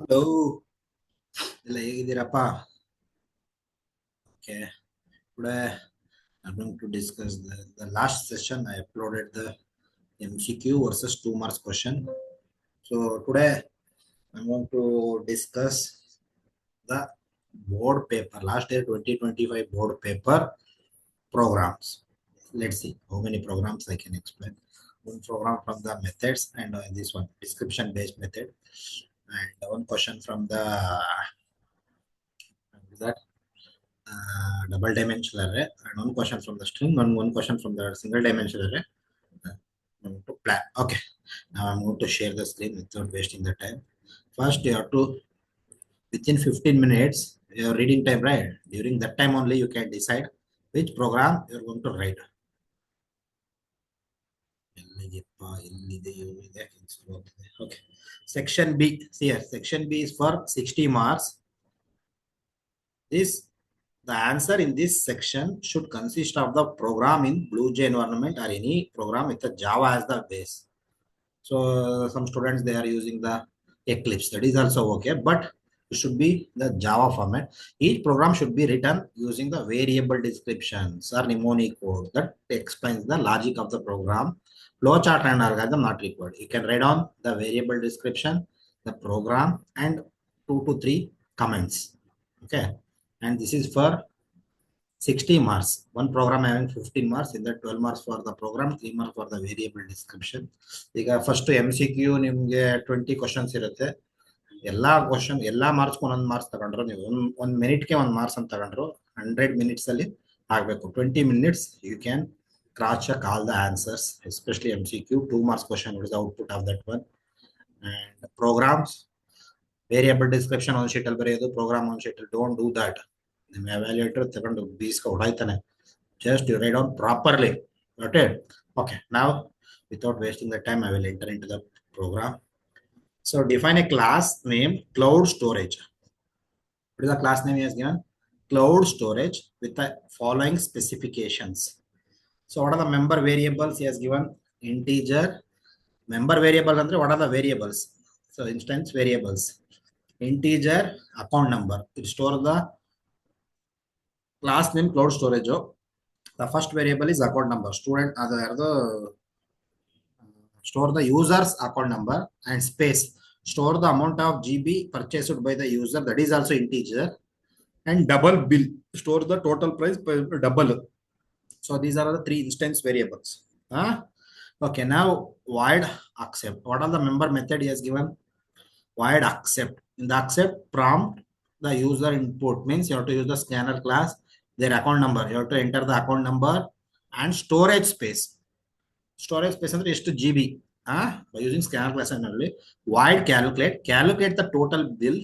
Hello, ಎಲ್ಲ ಹೇಗಿದ್ದೀರಪ್ಪ? Okay, today I'm going to discuss the last session. I uploaded the MCQ versus 2 marks question. So today I'm going to discuss the board paper, last year 2025 board paper programs. Let's see how many programs I can explain. One program from the methods and this one description based method, and one question from the that double dimensional array, and one question from the string, one question from the single dimensional array. To plan. Okay, now I'm going to share the screen without wasting the time. First, you have to, within 15 minutes, your reading time, right? During that time only, you can decide which program you're going to write. Okay. Section B. See here, section B is for 60 marks. The answer in this section should consist of the program in BlueJ environment or any program with the Java as the base. So some students, they are using the Eclipse. That is also okay, but it should be the Java format. Each program should be written using the variable descriptions or mnemonic code that explains the logic of the program. Flowchart and algorithm not required. You can write on the variable description, the program, and 2 to 3 comments. Okay, and this is for 60 marks. One program having 15 marks. In that 12 marks for the program, 3 marks for the variable description. ಈಗ first MCQ ನಿಮಗೆ 20 questions ಇರುತ್ತೆ. ಎಲ್ಲಾ question ಎಲ್ಲಾ marks ಒಂದೊಂದು marks ತಗೊಂಡ್ರು, ನೀವು ಒಂದ್ ಮಿನಿಟ್ಗೆ ಒಂದು ಮಾರ್ಕ್ಸ್ ಅಂತ ತಗೊಂಡ್ರು 100 ಮಿನಿಟ್ಸ್ ಅಲ್ಲಿ ಆಗಬೇಕು. 20 minutes you can cross check all the answers, especially MCQ 2 marks question. What is the output of that one? And programs, variable description on sheet ಅಲ್ಲಿ ಬರೆಯೋದು, program on sheet. Don't do that. ನಿಮ್ಮ evaluator ತಗೊಂಡು ಬೀಸ್ಕ ಹೊಡಾಯ್ತಾನೆ. Just you write down properly. Okay, now without wasting the time, I will enter into the program. So define a class name cloud storage. What is the class name he has given? Cloud storage with the following specifications. So what are the member variables he has given? Integer. Member variable andre what are the variables? So instance variables. Integer, account number. It stores the class name cloud storage. The first variable is account number. Student store the user's account number, and space store the amount of GB purchased by the user, that is also integer, and double bill store the total price per double. So these are the 3 instance variables. Okay, now void accept. What are the member method he has given? Void accept. In the accept prompt, the user input means you have to use the scanner class, their account number, you have to enter the account number, and storage space. Storage space ಅಂದ್ರೆ ಎಷ್ಟು GB. By using scanner class only. Void calculate the total bill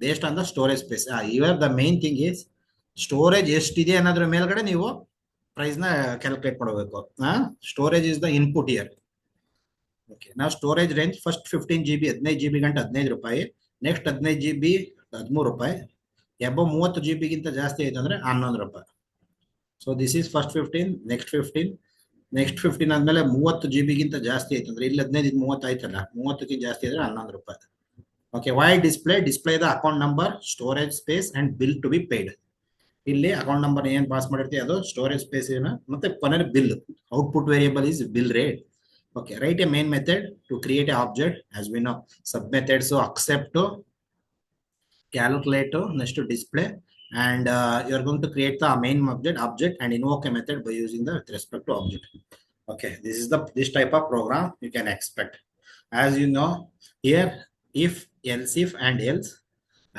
based on the storage space. Here the main thing is storage ಎಷ್ಟಿದೆ ಅನ್ನೋದ್ರ ಮೇಲ್ಗಡೆ ನೀವು price ನ calculate ಮಾಡಬೇಕು. Storage is the input here. Okay, now storage range first 15 GB 15 GB ಗಂಟೆ 15 ರೂಪಾಯಿ, next 15 GB 13 ರೂಪಾಯಿ, above 30 GB ಗಿಂತ ಜಾಸ್ತಿ ಆಯ್ತು ಅಂದ್ರೆ 11 ರೂಪಾಯಿ. So this is first 15, next 15, next 15 ಆದ್ಮೇಲೆ 30 GB ಗಿಂತ ಜಾಸ್ತಿ ಆಯ್ತು ಅಂದ್ರೆ ಇಲ್ಲಿ 15 ಇದು 30 ಆಯ್ತಲ್ಲ, 30ಕ್ಕೆ ಜಾಸ್ತಿ ಆದ್ರೆ 11 ರೂಪಾಯಿ. Okay, why display the account number, storage space and bill to be paid. ಇಲ್ಲಿ ಅಕೌಂಟ್ ನಂಬರ್ ಏನ್ ಪಾಸ್ ಮಾಡಿರ್ತೀವಿ ಅದು, ಸ್ಟೋರೇಜ್ ಸ್ಪೇಸ್ ಏನು, ಮತ್ತೆ ಕೊನೆಗೆ bill. Output variable is bill rate. Okay, write a main method to create an object. As we know, sub methods, so accept, calculate, next to display, and you are going to create the main object and invoke a method by using the with respect to object. Okay, this is this type of program you can expect. As you know, here if, else if, and else,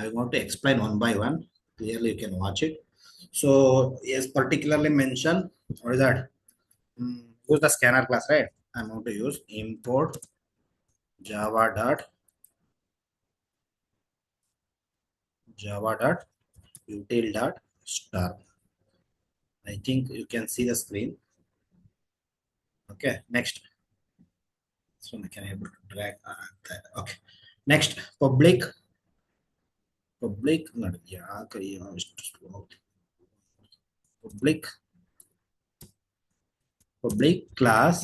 I want to explain one by one. Clearly you can watch it. So yes, particularly mention what is that? Use the scanner class, right? I'm going to use import java dot util dot star. I think you can see the screen. Okay, next. So I can able to drag that. Okay, next public not public class.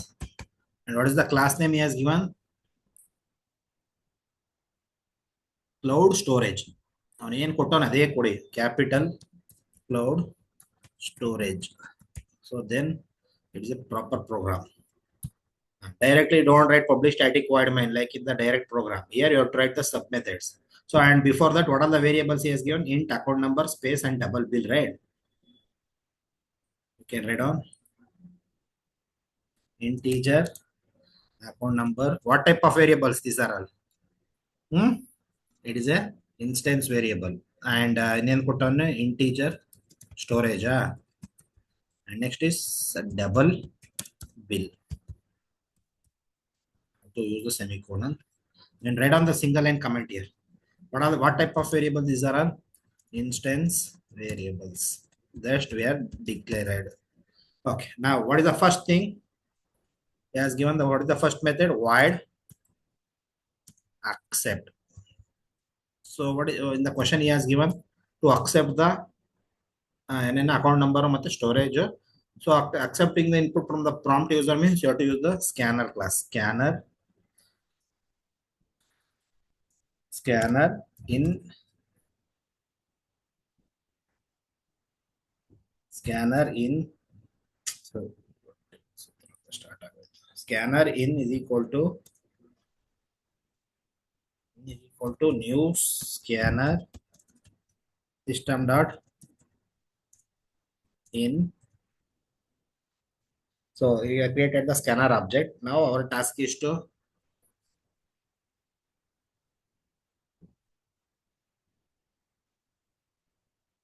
And what is the class name he has given? cloud storage. ಅವನು ಏನು ಕೊಟ್ಟವನು ಅದೇ ಕೊಡಿ, capital cloud storage. So then it is a proper program. Directly don't write publish static void main like in the direct program. Here you have to write the sub methods. So and before that, what are the variables he has given? Int, account number, space, and double bill, right? You can write on integer, account number. What type of variables these are all? It is a instance variable. And ಇನ್ನೇನು ಕೊಟ್ಟವನು integer storage. And next is double bill. To use the semicolon. Then write on the single line comment here. What type of variables these are all? Instance variables. Just we are declared. Okay. Now what is the first thing? He has given the what is the first method? Void accept. So what is, in the question he has given to accept the account number ಮತ್ತು storage. So accepting the input from the prompt user means you have to use the scanner class. Scanner in so scanner in is equal to new scanner system dot in. So we have created the scanner object. Now our task is to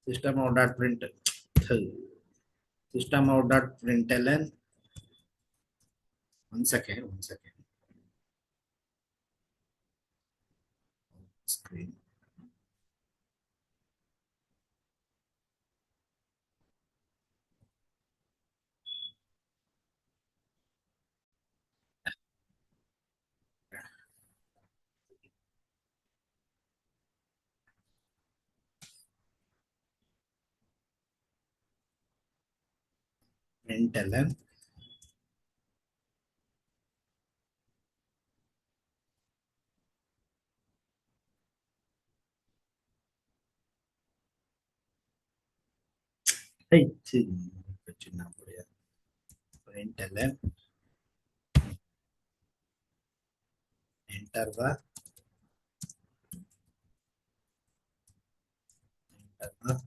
system out dot print system out dot println. One second. Screen. Println println enter the account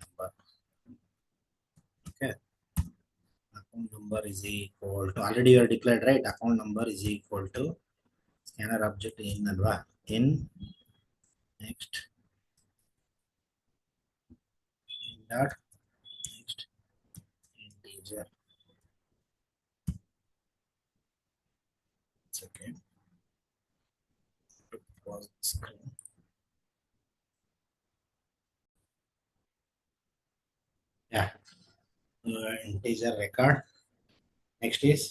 number. Okay, account number is equal to, already you are declared, right? Account number is equal to scanner object in alva in next dot next integer. Second, pause the screen. Yeah, integer record. Next is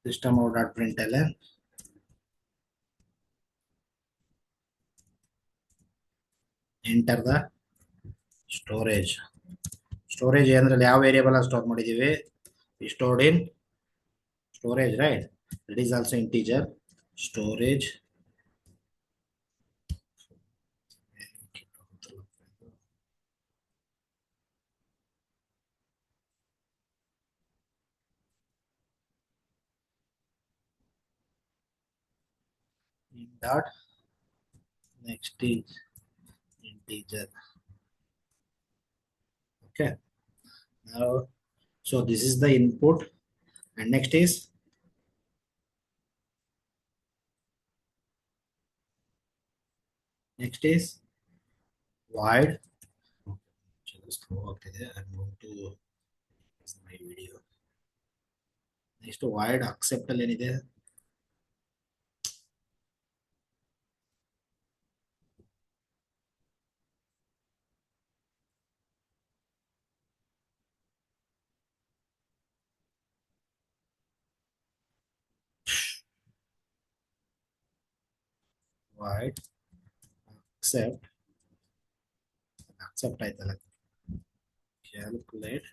system out dot println enter the storage. Storage ಏನಂದ್ರೆ ಯಾವ variable store ಮಾಡಿದೀವಿ? Stored in storage, right? It is also integer storage. Dot next is integer. Okay, now so this is the input, and next is void. Just go up there and go to my video. Next void accept ಏನಿದೆ? void accept ಆಯ್ತಲ್ಲ, calculate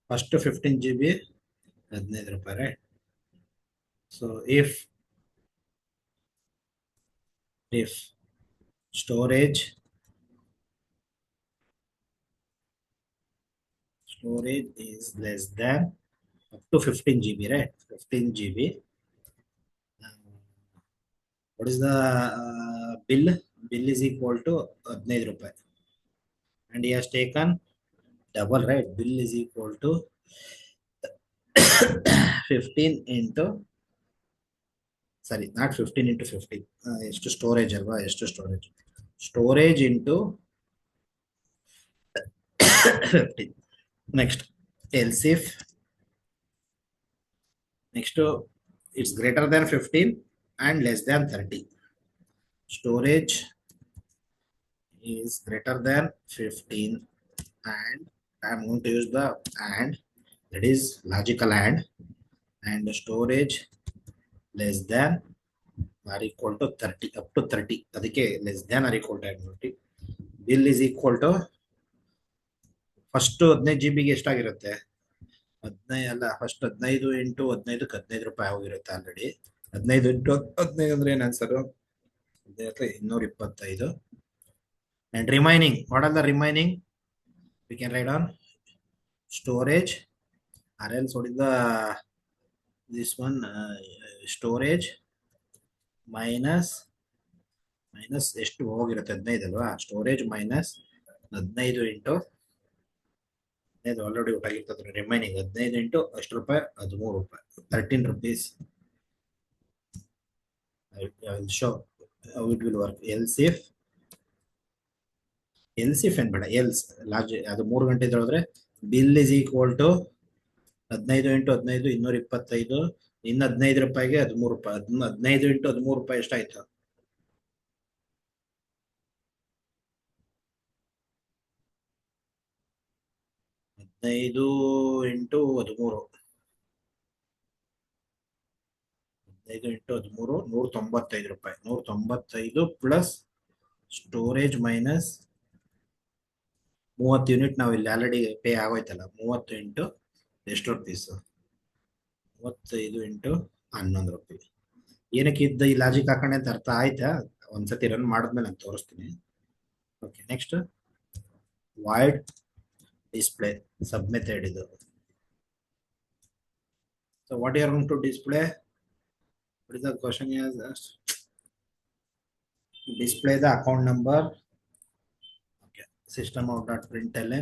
First 15 GB 15 ರೂಪಾಯಿ, right? So if storage is less than up to 15 GB, right? 15 GB. What is the bill? Bill is equal to 15 ರೂಪಾಯಿ. And he has taken double, right? Bill is equal to 15 into, sorry, not 15 into 15. ಎಷ್ಟು storage ಅಲ್ವಾ? ಎಷ್ಟು storage? Storage into 15. Next, else if next it's greater than 15 and less than 30. Storage is greater than 15 and I'm going to use the and, that is logical and the storage less than or equal to 30, up to 30. ಅದಕ್ಕೆ less than or equal to 30. Bill is equal to first 15 GB ಗೆ ಎಷ್ಟಾಗಿರುತ್ತೆ? 15 ಅಲ್ಲ, first 15 into 15 15 ರೂಪಾಯಿ ಹೋಗಿರುತ್ತೆ already. 15 into 15 ಅಂದ್ರೆ ಏನ್ answer? 225. And remaining, what are the remaining? We can write on storage, or else what is the this one, storage minus ಎಷ್ಟು ಹೋಗಿರುತ್ತೆ? 15 ಅಲ್ವಾ? Storage minus 15 into ಇದು ಆಲ್ರೆಡಿ ಊಟಾಗಿರ್ತದೆ. ರಿಮೈನಿಂಗ್ 15 ಇಂಟು ಎಷ್ಟು ರೂಪಾಯಿ? 13 ರೂಪಾಯಿ, 13 rupees. I will show how it will work. Else if ಏನ್ ಬೇಡ, else ಅದು 3 ಗಂಟೆ ಹೇಳಿದ್ರೆ bill is equal to 15 into 15 225, ಇನ್ನು 15 ರೂಪಾಯಿಗೆ 13 ರೂಪಾಯಿ. 15 ಇಂಟು 13 ರೂಪಾಯಿ ಎಷ್ಟಾಯ್ತು? 15 ಇಂಟು 13, 15 ಇಂಟು 13 195 ರೂಪಾಯಿ. 195 ಪ್ಲಸ್ ಸ್ಟೋರೇಜ್ ಮೈನಸ್ 30 ಯೂನಿಟ್ ನಾವು ಇಲ್ಲಿ ಆಲ್ರೆಡಿ ಪೇ ಆಗೋಯ್ತಲ್ಲ. 30 ಇಂಟು ಎಷ್ಟು ರುಪೀಸ್? 35 ಇಂಟು 11 ರೂಪಾಯಿ. ಏನಕ್ಕೆ ಇದ್ದ ಈ ಲಾಜಿಕ್ ಹಾಕೊಂಡೆ ಅಂತ ಅರ್ಥ ಆಯ್ತಾ? ಒಂದ್ಸತಿ ರನ್ ಮಾಡಿದ್ಮೇಲೆ ನಾನು ತೋರಿಸ್ತೀನಿ. Okay, next void display sub method ಇದು. So what you are going to display? What is the question he has asked? Display the account number. Okay. System out dot println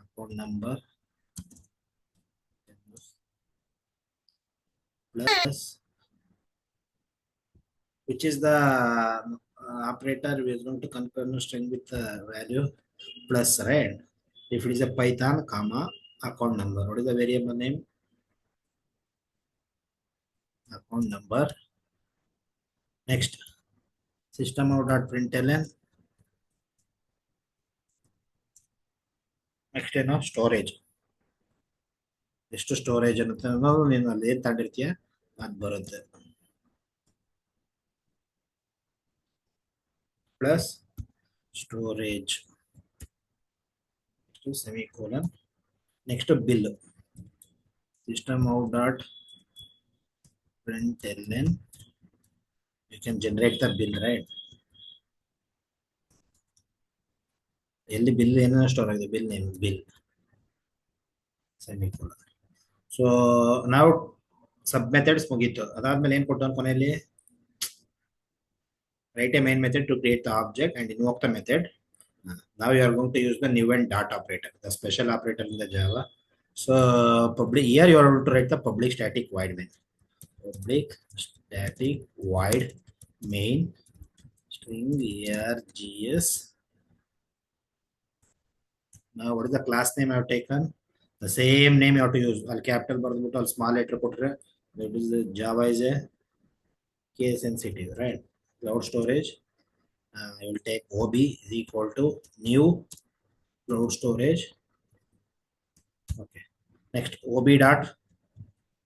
account number plus, which is the operator we is going to confirm string with the value plus, right? If it is a Python comma account number, what is the variable name? Account number. Next, system out dot println. Next ಏನು? Storage. ಎಷ್ಟು storage ಅನ್ನುತ್ತೆ ಅನ್ನೋದು ನೀನು ಅಲ್ಲಿ ಏನ್ ತಗೊಂಡಿರ್ತೀಯ ಅದು ಬರುತ್ತೆ. Plus storage semicolon. Next bill. System out dot println. You can generate the bill, right? ಎಲ್ಲಿ bill ಏನೋ ಸ್ಟೋರ್ ಆಗಿದೆ? Bill name bill semicolon. So ನಾವು ಸಬ್ ಮೆಥಡ್ಸ್ ಮುಗೀತು. ಅದಾದ್ಮೇಲೆ ಏನ್ ಕೊಟ್ಟು ಕೊನೆಯಲ್ಲಿ write a main method to create the object and invoke the method. Now you are going to use the new and dot operator, the special operator in the Java. So public, here you are able to write the public static void main. Public static void main string args. Now what is the class name I have taken? The same name you have to use. All capital but all small letter put. That is the Java is a case sensitive, right? Cloud storage. I will take OB is equal to new cloud storage. Okay. Next, OB dot.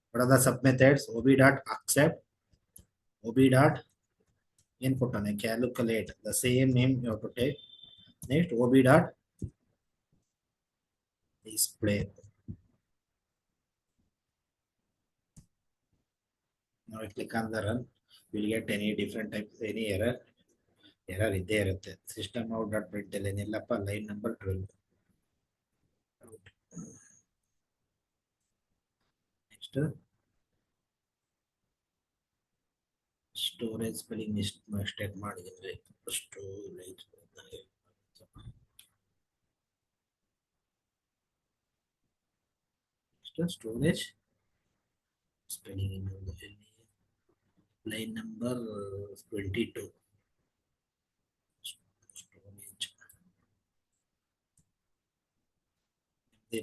What are the sub methods? OB dot accept. OB dot input on a calculate. The same name you have to take. Next, OB dot display. Now I click on the run. You will get any different type, any error. Error ಇದ್ದೇ ಇರುತ್ತೆ. System out dot println ಏನಿಲ್ಲಪ್ಪ line number 12. Next, storage spelling mistake ಮಾಡಿದ್ರೆ storage storage spelling line number 22 storage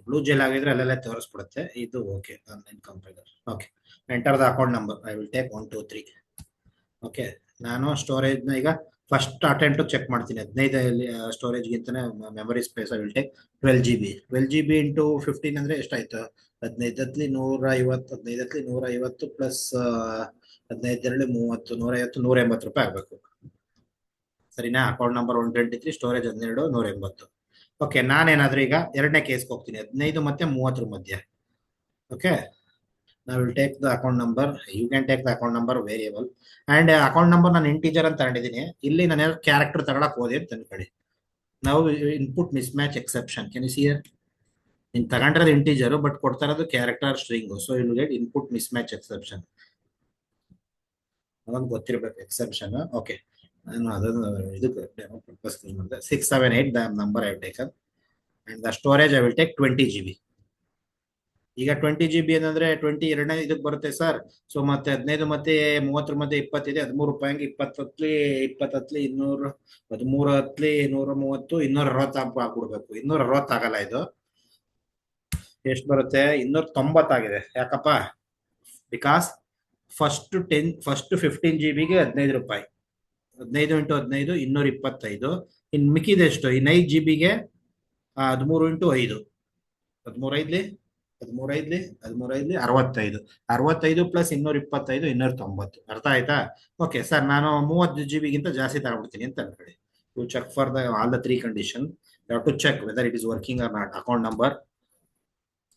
blue ಜೆಲ್ ಆಗಿದ್ರೆ ಅಲ್ಲೆಲ್ಲ ತೋರಿಸ್ಬಿಡುತ್ತೆ ಇದು okay online compiler okay enter the account number I will take 1 2 3 okay ನಾನು ಸ್ಟೋರೇಜ್ ನ ಈಗ ಫಸ್ಟ್ ಅಟೆಂಪ್ಟ್ ಚೆಕ್ ಮಾಡ್ತೀನಿ 15 ಸ್ಟೋರೇಜ್ ಗಿಂತನೇ memory space I will take 12 GB into 15 ಅಂದ್ರೆ ಎಷ್ಟಾಯ್ತು 15 150 15 150 ಪ್ಲಸ್ 15 30 150 180 ರೂಪಾಯಿ ಆಗ್ಬೇಕು ಸರಿನಾ ಅಕೌಂಟ್ ನಂಬರ್ 123 ಸ್ಟೋರೇಜ್ 12 180 ಓಕೆ ನಾನೇನಾದ್ರೂ ಈಗ ಎರಡನೇ ಕೇಸ್ಗೆ ಹೋಗ್ತೀನಿ 15 ಮತ್ತೆ 30 ಮಧ್ಯೆ okay now will take the account number you can take the account number variable and account number ನಾನು ಇಂಟಿಜರ್ ಅಂತ ತಗೊಂಡಿದ್ದೀನಿ ಇಲ್ಲಿ ನಾನು ಕ್ಯಾರೆಕ್ಟರ್ ತಗೊಳಕ್ ಹೋದೆ ಅಂತ ಅನ್ಕೊಳ್ಳಿ ನಾವು input mismatch exception can you see here ನೀನು ತಗೊಂಡಿರೋದು ಇಂಟಿಜರ್ ಬಟ್ ಕೊಡ್ತಾ ಇರೋದು character string so you get input mismatch exception ಅದೊಂದು ಗೊತ್ತಿರಬೇಕು ಎಕ್ಸೆಪ್ಷನ್ ಓಕೆ ನಾನು ಅದನ್ನು ಇದಕ್ಕೆ ಡೆಮೋ ಪರ್ಪಸ್ ಯೂಸ್ ಮಾಡಿದೆ 678 the number I have taken and the storage I will take 20 GB ಈಗ 20 GB ಏನಂದ್ರೆ 20 ಎರಡನೇ ಇದಕ್ಕೆ ಬರುತ್ತೆ ಸರ್ ಸೊ ಮತ್ತೆ 15 ಮತ್ತೆ 30 ಮತ್ತೆ 20 ಇದೆ 13 ರೂಪಾಯಿಗೆ 20 200 13 130 260 ಹಾಕ್ಬಿಡ್ಬೇಕು 260 ಆಗಲ್ಲ ಇದು ಎಷ್ಟು ಬರುತ್ತೆ 290 ಆಗಿದೆ ಯಾಕಪ್ಪ ಬಿಕಾಸ್ ಫಸ್ಟ್ 15 GB ಗೆ 15 ರೂಪಾಯಿ 15 ಇಂಟು 15 225 ಇನ್ ಮಿಕ್ಕಿದೆಷ್ಟು ಇನ್ 5 GB ಗೆ 13 ಇಂಟು 5 65 ಪ್ಲಸ್ 225 290 ಅರ್ಥ ಆಯ್ತಾ ಓಕೆ ಸರ್ ನಾನು 30 GB ಗಿಂತ ಜಾಸ್ತಿ ತಗೊಂಡ್ಬಿಡ್ತೀನಿ ಅಂತ ಅನ್ಕೊಳ್ಳಿ to check for the all the 3 condition you have to check whether it is working or not account number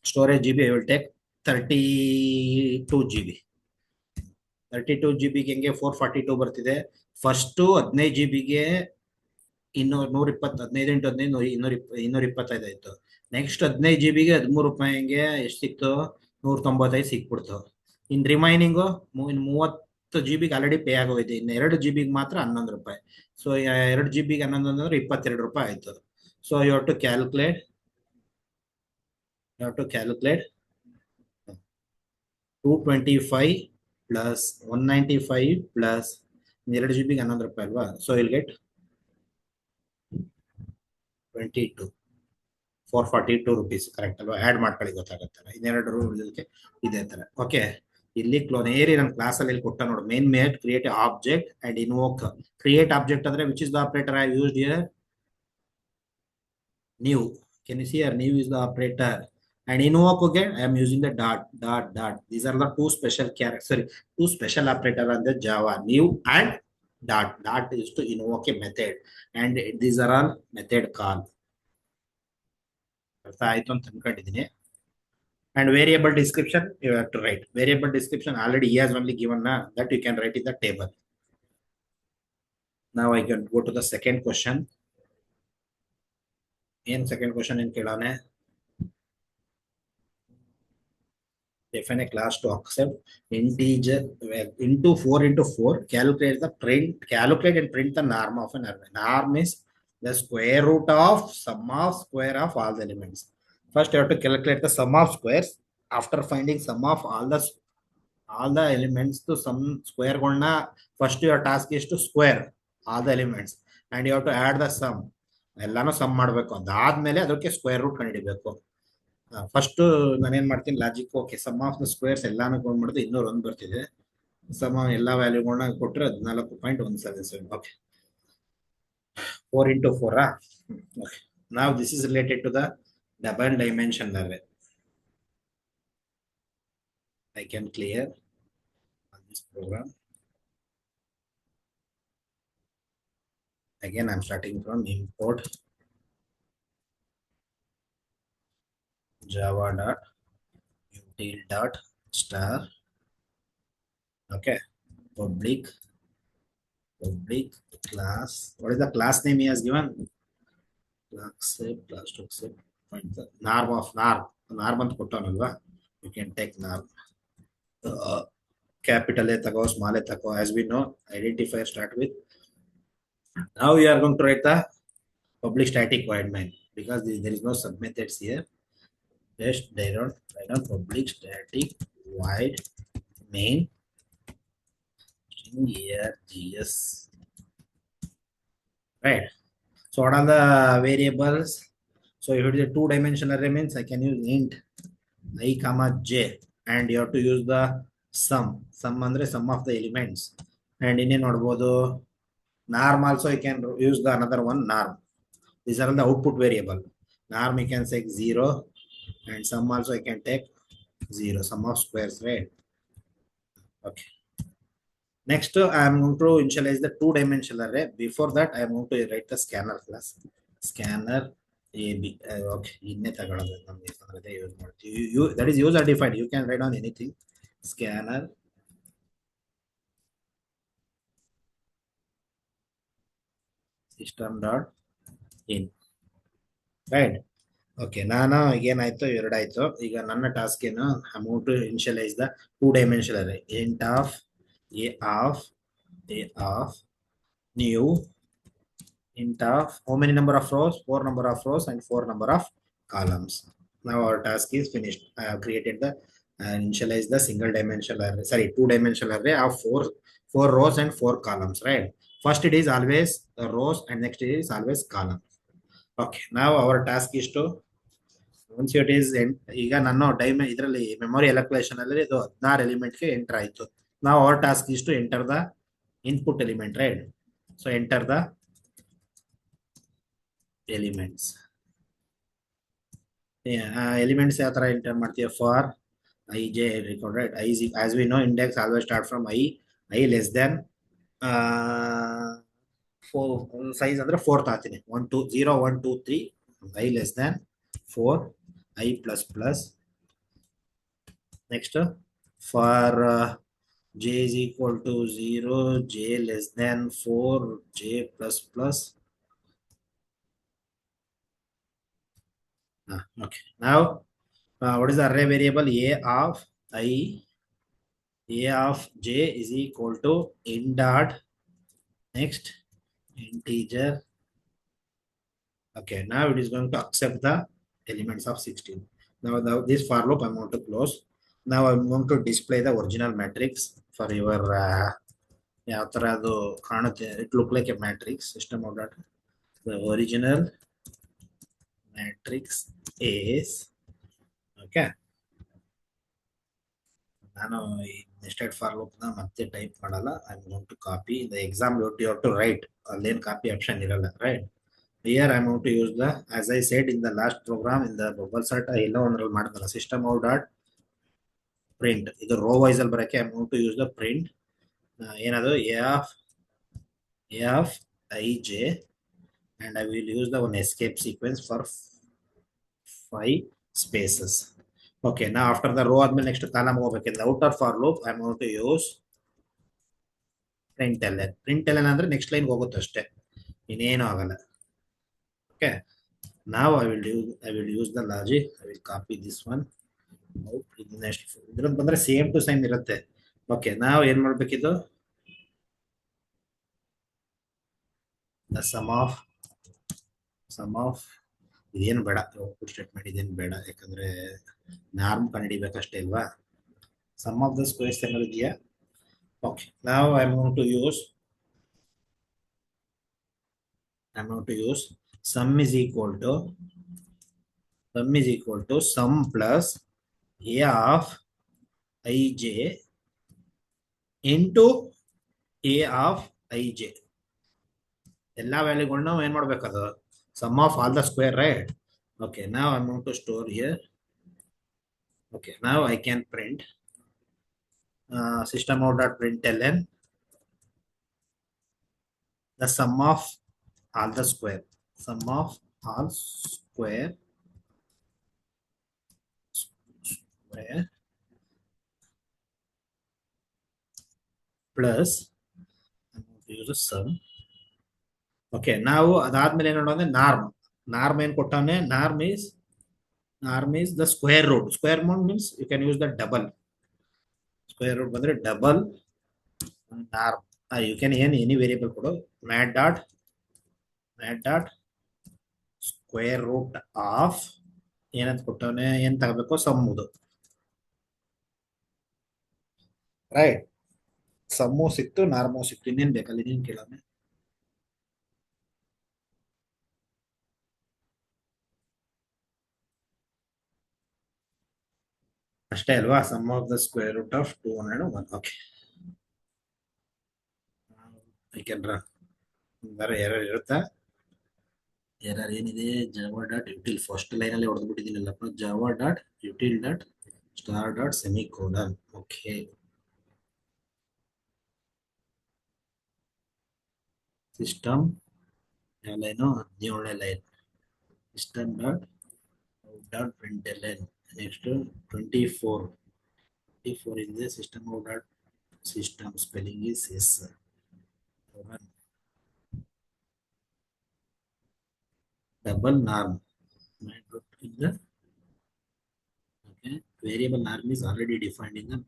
storage GB I will take 32 GB 32 GB ಹೆಂಗೆ 442 ಬರ್ತಿದೆ ಫಸ್ಟ್ 15 GB ಗೆ 120 15 into 15 225 ಆಯ್ತು ನೆಕ್ಸ್ಟ್ 15 GB ಗೆ 13 ರೂಪಾಯಿಗೆ ಎಷ್ಟು ಸಿಕ್ತು 195 ಸಿಕ್ಬಿಡ್ತು ಇನ್ remaining ಇನ್ 30 GB already pay ಆಗೋಯ್ತು ಇನ್ನು 2 GB ಮಾತ್ರ 11 ರೂಪಾಯಿ ಸೊ 2 GB 11 ಅಂದ್ರೆ 22 ರೂಪಾಯಿ ಆಯ್ತು so you have to calculate 225 plus 195 plus 2 GB 11 ರೂಪಾಯಿ ಅಲ್ವಾ so will get 22 442 rupees correct ಅಲ್ವಾ ಆಡ್ ಮಾಡ್ಕೊಳ್ಳಿ ಗೊತ್ತಾಗುತ್ತಲ್ಲ ಇನ್ನೆರಡು ರೂಲ್ ಇದೇ ತರ ಓಕೆ ಇಲ್ಲಿ ಏರಿ ನನ್ನ ಕ್ಲಾಸ್ ಅಲ್ಲಿ ಕೊಟ್ಟ ನೋಡು main made create object and invoke create object ಅಂದ್ರೆ which is the operator I used here new can you see here new is the operator and invoke again I am using the dot these are the two special characters sorry two special operator on the java new and dot is to invoke a method and these are all method call ಅರ್ಥ ಆಯ್ತು ಅಂತ ಅನ್ಕೊಂಡಿದ್ದೀನಿ and variable description you have to write variable description already he has only given that you can write in the table now I can go to the second question in second question in kelane define a class to accept integer into 4 into 4 calculate and print the norm of an array norm is the square root of sum of square of all the elements first you have to calculate the sum of squares after finding sum of all the elements to sum square gonna first your task is to square all the elements and you have to add the sum ಎಲ್ಲಾನು sum ಮಾಡಬೇಕು ಅದಾದ್ಮೇಲೆ ಅದಕ್ಕೆ square root ಕಂಡುಹಿಡಿಬೇಕು first ನಾನೇನ್ ಮಾಡ್ತೀನಿ logic okay sum of the squares ಎಲ್ಲಾನು count ಮಾಡಿದ್ರೆ 201 ಬರ್ತಿದೆ ಸಮ ಎಲ್ಲಾ ವ್ಯಾಲ್ಯೂಗಳನ್ನ ಕೊಟ್ಟರೆ 14.177 okay 4 into 4 okay now this is related to the double dimension array I can clear on this program again I'm starting from import java dot util dot star. Okay, public class. What is the class name he has given? Class to accept. Find the narm of narm. Narm ಅಂತ ಕೊಟ್ಟವನಲ್ವಾ? You can take narm. Capital A tago, small a tago. As we know, identifier start with. Now we are going to write the public static void main because there is no submethods here. Just write down public static void main string here gs. Right. So what are the variables? So if it is a two-dimensional array means I can use int I comma j, and you have to use the sum andre sum of the elements. And in noಡಬಹುದು norm also you can use the another one norm. These are the output variable. Norm you can say 0, and sum also I can take 0, sum of squares, right? Okay. Next, I am going to initialize the two-dimensional array. Before that, I am going to write the scanner class. Scanner AB. Okay, ಇನ್ನೇ ತಗೊಳ್ಳೋದು ನಮ್ಗೆ ಅದೇ use ಮಾಡ್ತೀವಿ. That is user defined. You can write on anything. Scanner system dot in. Right. Okay ನಾನು ಏನಾಯ್ತು ಎರಡಾಯ್ತು. ಈಗ ನನ್ನ ಟಾಸ್ಕ್ ಏನು, amount to initialise the two dimensional array. Int of a of new int of how many number of rows, 4 number of rows and 4 number of columns. Now our task is finished. I have created the initialize the single dimensional array, sorry, two dimensional array of four rows and 4 columns, right? First it is always rows and next it is always column. Okay, now our task is to once it is ಈಗ ನಾನು time ಇದರಲ್ಲಿ memory allocation ಅಲ್ಲಿ ಇದು 16 element ಗೆ enter ಆಯ್ತು. ನಾವು our task is to enter the input element, right? So enter the elements. Elements ಯಾವ ತರ ಎಂಟರ್ ಮಾಡ್ತೀವಿ? For I J record, right? I as we know index always start from I less than size ಅಂದ್ರೆ 4 ತಾತೀನಿ. 1 2 0 1 2 3 I less than 4 I plus plus. Next, for j is equal to 0, j less than 4, j plus plus. Okay. Now, what is the array variable? A of j is equal to int dot next integer. Okay. Now it is going to accept the elements of 16. Now this for loop I'm going to close. Now I'm going to display the original matrix for your ಯಾವ ತರ ಅದು ಕಾಣುತ್ತೆ. It look like a matrix. System of data. The original matrix is okay. ನಾನು ಈ nested for loop ನ ಮತ್ತೆ type ಮಾಡಲ್ಲ. I am going to copy the exam. You have to write, ಅಲ್ಲೇನು ಕಾಪಿ ಆಪ್ಷನ್ ಇರಲ್ಲ, right? Here I'm going to use the, as I said in the last program, in the bubble set ಎಲ್ಲ ಒಂದ್ರಲ್ಲಿ ಮಾಡಿದ್ನಲ್ಲ, system out dot print. ಇದು rho wise ಅಲ್ಲಿ ಬರಕ್ಕೆ I'm going to use the print. ಏನದು a of ij, and I will use the one escape sequence for 5 spaces. Okay, now after the row ಆದ್ಮೇಲೆ next column ಹೋಗ್ಬೇಕು. In the outer for loop I'm going to use println ಅಂದ್ರೆ next line ಹೋಗುತ್ತೆ ಅಷ್ಟೇ, ಇನ್ನೇನು ಆಗಲ್ಲ. Okay, now I will use the logic. I will copy this one. ಇದ್ರದ್ದು ಬಂದ್ರೆ same to same ಇರುತ್ತೆ. ಓಕೆ, ನಾವು ಏನ್ ಮಾಡ್ಬೇಕಿದು? ದ ಸಮ್ ಆಫ್ ಇದೇನು ಬೇಡ, ಔಟ್ಪುಟ್ ಸ್ಟೇಟ್ಮೆಂಟ್ ಇದೇನು ಬೇಡ, ಯಾಕಂದ್ರೆ ನಾರ್ಮ್ ಕಂಡುಹಿಡಿಬೇಕಷ್ಟೇ ಅಲ್ವಾ? ಸಮ್ ಆಫ್ ದ ಸ್ಕ್ವೇರ್ಸ್ ಏನಾದ್ರು ಇದೆಯಾ? ಓಕೆ, ನಾವು I am going to use sum is equal to sum plus a of ij into a of ij. ಎಲ್ಲಾ ವ್ಯಾಲ್ಯೂಗಳನ್ನ ನಾವು ಏನ್ ಮಾಡ್ಬೇಕದು? sum of all the square, right? Okay, now I'm going to store here. Okay, now I can print system out dot println the sum of all the square. Sum of all square plus sum. Okay, ನಾವು ಅದಾದ್ಮೇಲೆ ಏನು ನೋಡೋಣ, norm. Norm ಏನ್ ಕೊಟ್ಟಾನೆ? Norm is the square root. Square root means you can use the double. Square root ಬಂದ್ರೆ double norm. You can any variable ಕೊಡು. Mat dot square root of ಏನಂತ ಕೊಟ್ಟವನೆ, ಏನ್ ತಗೋಬೇಕು? ಸಮ್ಮುದು. ರೈಟ್, ಸಮ್ಮು ಸಿಕ್ತು, ನಾರ್ಮು ಸಿಕ್ತು. ಇನ್ನೇನ್ ಬೇಕಲ್ಲಿ? ನೀನ್ ಕೇಳೋಣ. ಅಷ್ಟೇ ಅಲ್ವಾ? Sum of the square root of 201. Okay, I can run. ಬೇರೆ ಎರರ್ ಇರುತ್ತಾ? ಎರರ್ ಏನಿದೆ? Java dot util first line ಅಲ್ಲಿ ಹೊಡೆದು ಬಿಟ್ಟಿದ್ದೀನಲ್ಲಪ್ಪ. Java dot util dot star dot semicolon. Okay, system line 17ನೇ line. System dot dot print line. Next 24 is the system of dot system spelling is yes. Double norm. In the okay, variable norm is already defined in the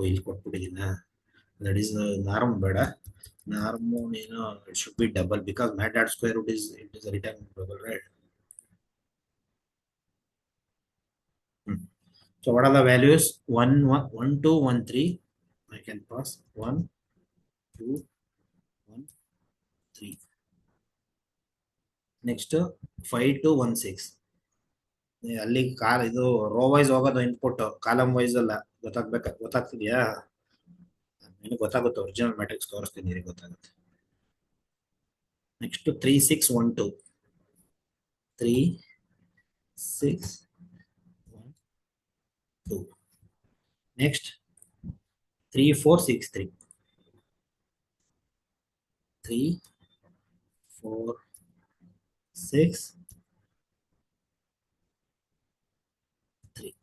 ಇಲ್ಲಿ ಕೊಟ್ಬಿಟ್ಟಿದ್ದೀನ. That is norm ಬೇಡ. Norm ಏನು, it should be double because mat dot square root is it is written double, right? So what are the values? 1 1 1 2 1 3. I can pass 1 2 1 3. Next 5 to 1 6. ಅಲ್ಲಿ ಇದು rho wise ಹೋಗೋದು input, column wise ಅಲ್ಲ. ಗೊತ್ತಾಗ್ತಿದ್ಯಾ? ನಿನಗೆ ಗೊತ್ತಾಗುತ್ತೆ, original matrix ತೋರಿಸ್ತೀನಿ, ನಿನಗೆ ಗೊತ್ತಾಗುತ್ತೆ. Next 3 6 1 2. 3 6 1 2. Next 3 4 6 3. 3 4 6 3.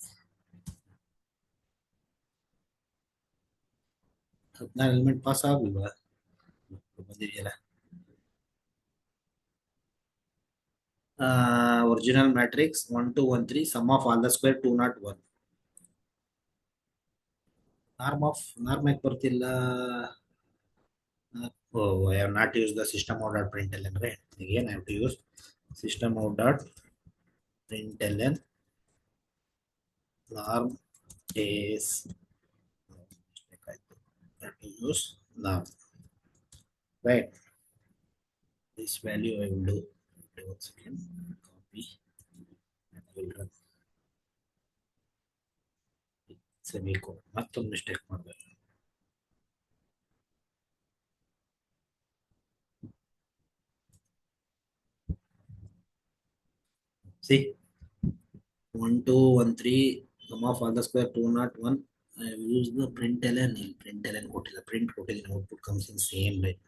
14 element pass ಆಗಲ್ವಾ? ಬಂದಿದೆಯಲ್ಲ. Original matrix 1 2 1 3 sum of all the square 201. Norm ಯಾಕೆ ಬರ್ತಿಲ್ಲ? I have not used the system of dot println, right? Again I have to use system of dot println norm is I have to use norm, right? This value I will do. One second, copy and I will run semicolon. ಮತ್ತೊಂದು mistake ಮಾಡಬೇಕು. See, 1 2 1 3 sum of all the square 201. I have used the println. ಕೊಟ್ಟಿಲ್ಲ, print ಕೊಟ್ಟಿದ್ದೀನಿ. Output comes in same line.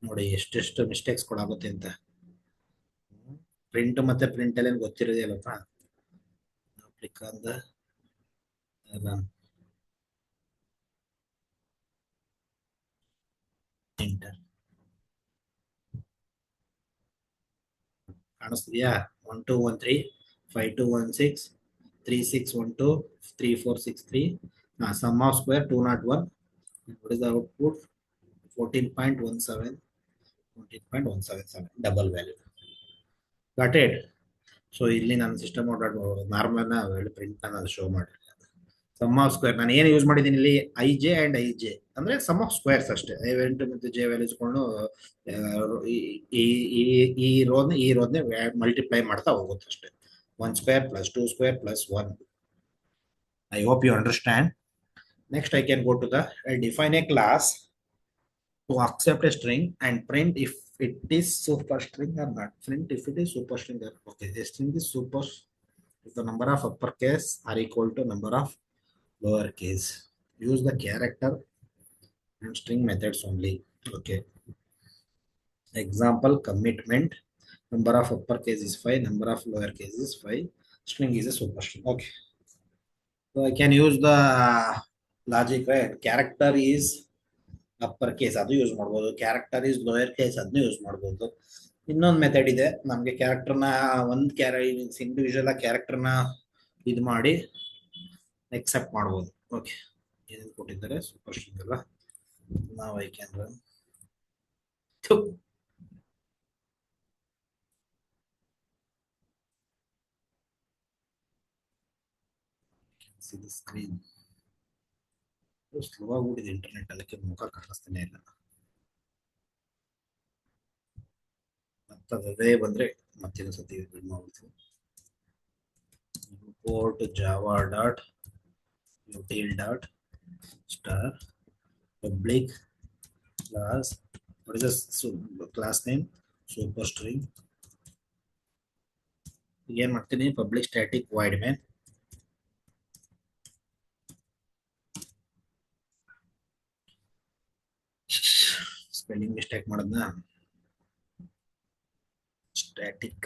ನೋಡಿ ಎಷ್ಟೆಷ್ಟು mistakes ಕೊಡಾಗುತ್ತೆ ಅಂತ. Print ಮತ್ತೆ println ಗೊತ್ತಿರೋದಿಲ್ಲಪ್ಪ. Click on the enter. ಕಾಣಿಸ್ತಿದ್ಯಾ? 1 2 1 3 5 2 1 6 3 6 1 2 3 4 6 3. Sum of square 201. What is the output? 14.17. 14.177 double value. Got it? So ಇಲ್ಲಿ ನಾನು ಸಿಸ್ಟಮ್ ನಾರ್ಮಲ್ ಪ್ರಿಂಟ್ ನಾನು ಶೋ ಮಾಡಿಲ್ಲ. ಸಮ್ ಆಫ್ ಸ್ಕ್ವೇರ್ ನಾನು ಏನು ಯೂಸ್ ಮಾಡಿದ್ದೀನಿ ಇಲ್ಲಿ? IJ ಅಂಡ್ IJ ಅಂದ್ರೆ ಸಮ್ ಆಫ್ ಸ್ಕ್ವೇರ್ಸ್ ಅಷ್ಟೇ. ಇವೆಂಟ್ ಮತ್ತು ಜೆ ವ್ಯಾಲ್ಯೂಸ್ ಕೊಂಡು ಈ ರೋದ್ನೆ ಮಲ್ಟಿಪ್ಲೈ ಮಾಡ್ತಾ ಹೋಗುತ್ತೆ ಅಷ್ಟೇ. 1 square plus 2 square plus 1. I hope you understand. Next I can go to the define a class to accept a string and print if it is superstring or not. Print if it is superstring or okay. The string is super if the number of uppercase are equal to number of lowercase. Use the character and string methods only. Okay. Example commitment. Number of uppercase is 5. Number of lowercase is 5. String is a superstring. Okay. So I can use the logic, right? Character is upper case ಅದು use ಮಾಡ್ಬೋದು, character is lower case ಅದನ್ನ use ಮಾಡ್ಬೋದು. ಇನ್ನೊಂದು method ಇದೆ, ನಮಗೆ ಕ್ಯಾರೆಕ್ಟರ್ನ ಒಂದು individual ಕ್ಯಾರೆಕ್ಟರ್ನ ಇದು ಮಾಡಿ ಎಕ್ಸೆಪ್ಟ್ ಮಾಡ್ಬೋದು. ಓಕೆ, ಏನೇನು ಕೊಟ್ಟಿದ್ದಾರೆ ಸೂಪರ್ ಸ್ಟ್ರಿಂಗ್ ಅಲ್ಲ, ನಾವು I can run screen slow ಆಗ್ಬಿಟ್ಟಿದೆ ಇಂಟರ್ನೆಟ್, ಅದಕ್ಕೆ ಮುಖ ಕಾಣಿಸ್ತಾನೆ ಇಲ್ಲ. ಮತ್ತೆ ಅದೇ ಬಂದ್ರೆ ಮತ್ತಿನ ಸತಿ ಬಿಡ್ ಮಾಡ್ಬಿಡ್ತೀವಿ. Import Java dot util dot star public class. What is the class name? Super string. Again ಮಾಡ್ತೀನಿ, public static void main. Spelling mistake ಮಾಡಿದ್ನ. Static.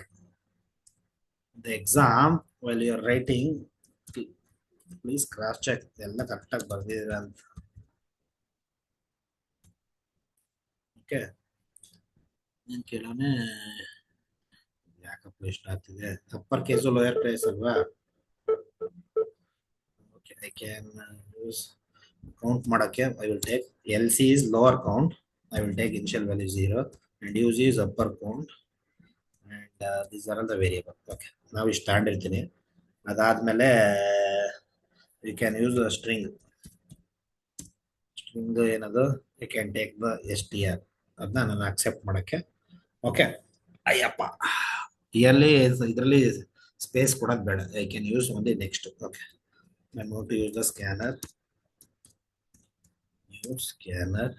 The exam while you are writing, please cross check ಎಲ್ಲ correct ಆಗಿ ಬರ್ದಿದ್ದೀರಾ ಅಂತ. Okay, ನಾನು ಕೇಳೋಣ ಯಾಕಪ್ಪ ಇಷ್ಟ ಆಗ್ತಿದೆ. ಅಪ್ಪರ್ ಕೇಸು ಲೋಯರ್ ಕೇಸ್ ಅಲ್ವಾ? Okay, I can use count ಮಾಡಕ್ಕೆ. I will take LC is lower count. I will take initial value 0 and use is upper count, and these are all the variable. Okay, ನಾವು ಇಷ್ಟು ತಗೊಂಡಿರ್ತೀನಿ. ಅದಾದ್ಮೇಲೆ you can use the string ಏನದು, you can take the str, ಅದನ್ನ ನಾನು accept ಮಾಡಕ್ಕೆ. Okay, Ayyappa early ಇದರಲ್ಲಿ space ಕೊಡೋದು ಬೇಡ, I can use only next. Okay, I want to use the scanner. Use scanner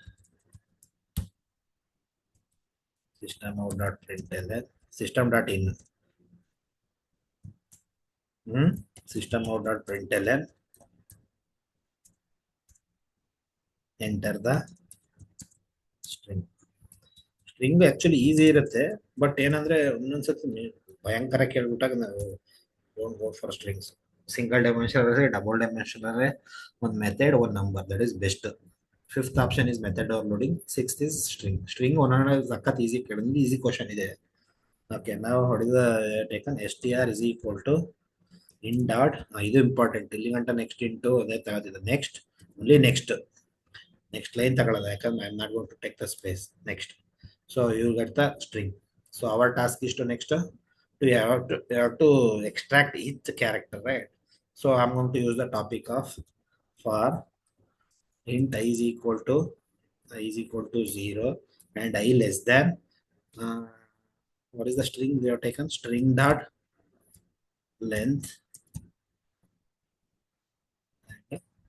system out dot println system dot in system out dot println enter the string. String actually easy ಇರುತ್ತೆ, but ಏನಂದ್ರೆ ಒಂದೊಂದ್ಸತಿ ಭಯಂಕರ ಕೇಳ್ಬಿಟ್ಟಾಗ ನಾವು don't go for strings. Single dimension double dimension ಒಂದು method ಒಂದು number, that is best. Fifth option is method downloading, sixth is string. String ಒಂದೊಂದು ಸಖತ್ easy ಕೇಳಿದ್ರೆ easy question ಇದೆ. ಓಕೆ, ನಾವು ಹೊಡೆದ taken str is equal to in dot, ಇದು important, ಇಲ್ಲಿ ಗಂಟ ನೆಕ್ಸ್ಟ್ ಇಂಟು ಅದೇ ತಗೋದಿಲ್ಲ, ನೆಕ್ಸ್ಟ್ ಓನ್ಲಿ ನೆಕ್ಸ್ಟ್ ಲೈನ್ ತಗೊಳ್ಳೋದು, ಯಾಕಂದ್ರೆ I am not going to take the space. Next, so you will get the string. So our task is to next to have to extract each character, right? So I'm going to use the topic of for int I is equal to 0 and I less than what is the string we have taken? String dot length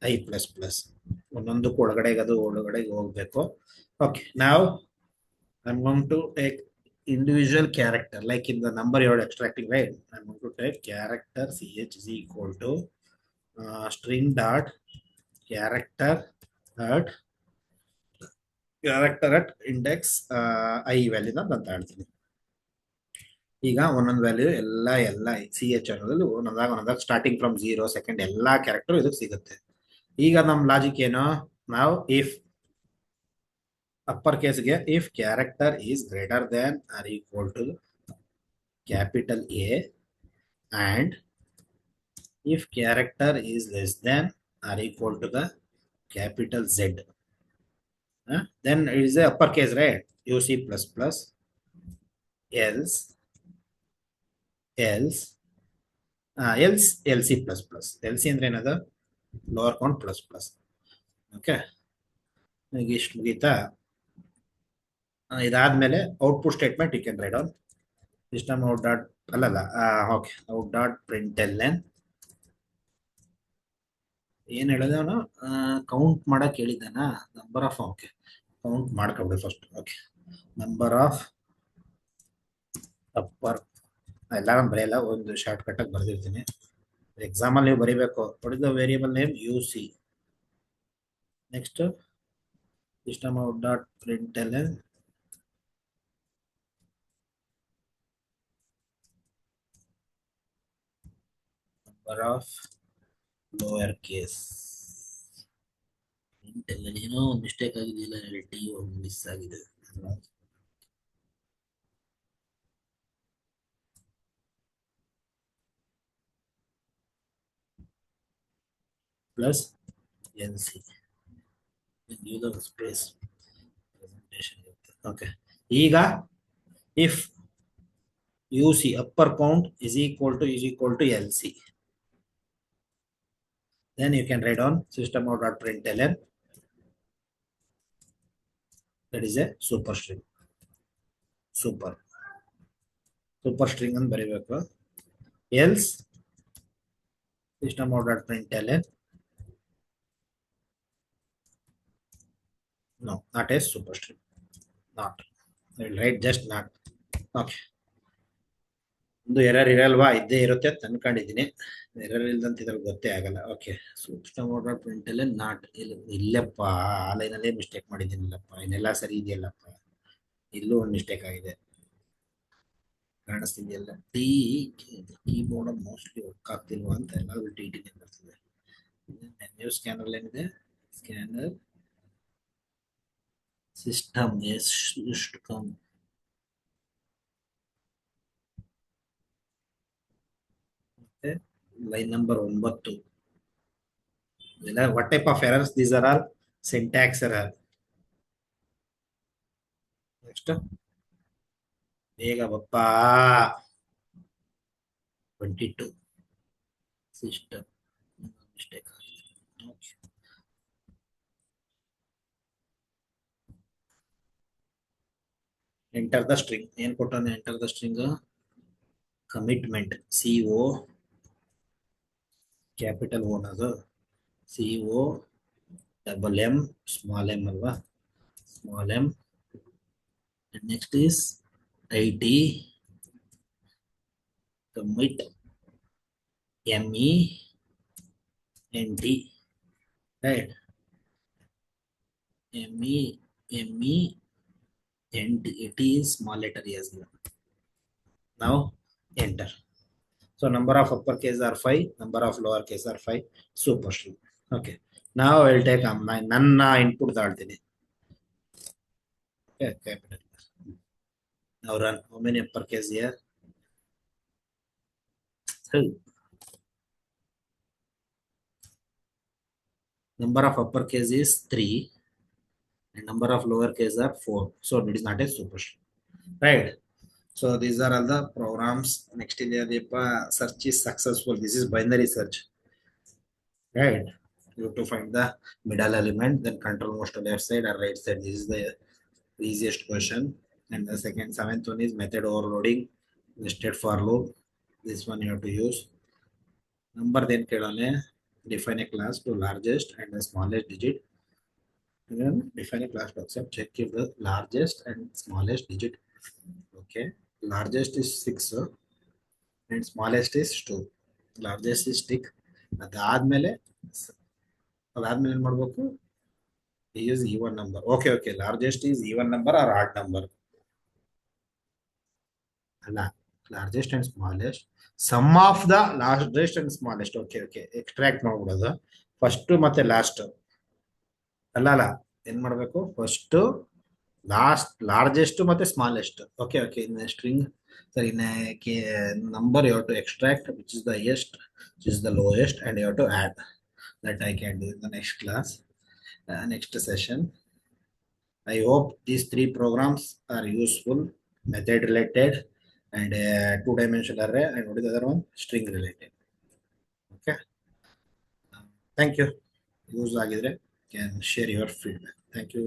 I plus plus. ಒಂದೊಂದಕ್ಕೂ ಒಳಗಡೆಗೆ ಹೋಗ್ಬೇಕು. Okay, now I'm going to take individual character, like in the number you're extracting, right? I'm going to take character ch is equal to string dot character at index I value ಅಂತ ಹೇಳ್ತೀನಿ. ಈಗ ಒಂದೊಂದು value ಎಲ್ಲ CH ಅನ್ನೋದ್ರಲ್ಲಿ ಒಂದೊಂದಾಗ starting from 0 second ಎಲ್ಲಾ character ಇದಕ್ಕೆ ಸಿಗುತ್ತೆ. ಈಗ ನಮ್ಮ ಲಾಜಿಕ್ ಏನು, ನಾವು if upper case again, if character is greater than or equal to capital A and if character is less than or equal to the capital Z, then it is a upper case, right? UC plus plus else LC plus plus. LC ಅಂದ್ರೆ ಏನದು, lower count plus plus. Okay, ಈಗ ಇಷ್ಟು ಮುಗೀತಾ. ಇದಾದ್ಮೇಲೆ output statement you can write on system out dot okay, out dot println ಏನ್ ಹೇಳಿದೆ ಅವನು, count ಮಾಡಕ್ ಹೇಳಿದ್ದಾನ, ನಂಬರ್ ಆಫ್. ಓಕೆ, ಕೌಂಟ್ ಮಾಡ್ಕೊಬಿಡಿ first. Okay, number of upper ಎಲ್ಲ ನಾನು ಬರೆಯಲ್ಲ, ಒಂದು ಶಾರ್ಟ್ ಕಟ್ ಆಗಿ ಬರ್ದಿರ್ತೀನಿ. ಎಕ್ಸಾಮ್ ಅಲ್ಲಿ ನೀವು ಬರೀಬೇಕು. What is the variable name? UC. Next system out dot println number of lower case. ಏನೋ ಒಂದು ಮಿಸ್ಟೇಕ್ ಆಗಿದೆಯಲ್ಲ, ಟಿ ಒಂದು ಮಿಸ್ ಆಗಿದೆ. Plus N C give the space presentation. Okay, ಈಗ if UC upper count is equal to LC, then you can write on system out dot println, that is a superstring. Superstring ಅಂತ ಬರೀಬೇಕು. Else system out dot println, no, not a superstring, not. I will write just not. Okay, ಒಂದು error ಇರಲ್ವಾ, ಇದ್ದೇ ಇರುತ್ತೆ ಅಂತ ಅನ್ಕೊಂಡಿದ್ದೀನಿ. Error ಇಲ್ದಂತ ಇದ್ರಲ್ಲಿ ಗೊತ್ತೇ ಆಗಲ್ಲ. Okay, system out dot println not. ಇಲ್ಲಪ್ಪ, ಆ ಲೈನಲ್ಲೇ ಮಿಸ್ಟೇಕ್ ಮಾಡಿದ್ದೀನಿಲ್ಲಪ್ಪ, ಇನ್ನೆಲ್ಲ ಸರಿ ಇದೆಯಲ್ಲಪ್ಪ. ಇಲ್ಲೂ ಒಂದು ಮಿಸ್ಟೇಕ್ ಆಗಿದೆ, ಕಾಣಿಸ್ತಿದೆಯಲ್ಲ. ಕೀಬೋರ್ಡ್ ಮೋಸ್ಟ್ಲಿ ವರ್ಕ್ ಆಗ್ತಿಲ್ವಾ ಅಂತ ಎಲ್ಲ ಟಿ ಟಿ ಬರ್ತದೆ. ಮೆನ್ಯೂ ಸ್ಕ್ಯಾನರ್ ಏನಿದೆ, ಸ್ಕ್ಯಾನರ್ ಸಿಸ್ಟಮ್ ಎಷ್ಟು come. Line number 9. what type of errors? These are all syntax error. Next, ಬೇಗ ಬಪ್ಪ. 22 system mistake. Okay. Enter the string. ಏನು ಕೊಟ್ಟಾನೆ? enter the string commitment, CO capital O ನದು, CO double M small m ಅಲ್ವಾ, small m. And next is IT commit MENT, right? MENT, it is small letter as well. Now enter. So number of uppercase are 5, number of lowercase are 5. Superstring. Okay, now I will take ನನ್ನ input ತಾಳ್ತೀನಿ. Okay, capital. Now run. How many uppercase here? 3. Number of uppercase is 3 and number of lowercase are 4. So it is not a superstring, right? So these are all the programs. Next in the search is successful. This is binary search, right? You have to find the middle element, then control most to left side or right side. This is the easiest question. And the second, 7th one is method overloading, nested for loop. This one you have to use. Number then kelane, define a class to largest and the smallest digit. And then define a class to accept, check if the largest and smallest digit. Okay, largest is 6 and smallest is 2. Largest is stick. ಅದಾದ್ಮೇಲೆ ಏನು ಮಾಡಬೇಕು? Is even number. Okay, largest is even number or odd number? ಅಲ್ಲ, largest and smallest, sum of the largest and smallest. Okay, extract ಮಾಡ್ಬಿಡೋದು first ಮತ್ತೆ last. ಅಲ್ಲ, ಏನ್ ಮಾಡ್ಬೇಕು? First last, largest ಮತ್ತೆ smallest. Okay, in a string, sorry, in a number you have to extract which is the highest, which is the lowest, and you have to add. That I can do in the next class, next session. I hope these 3 programs are useful, method related and 2-dimensional array, and what is the other one? String related. Okay, thank you. Use ಆಗಿದ್ರೆ can share your feedback. Thank you.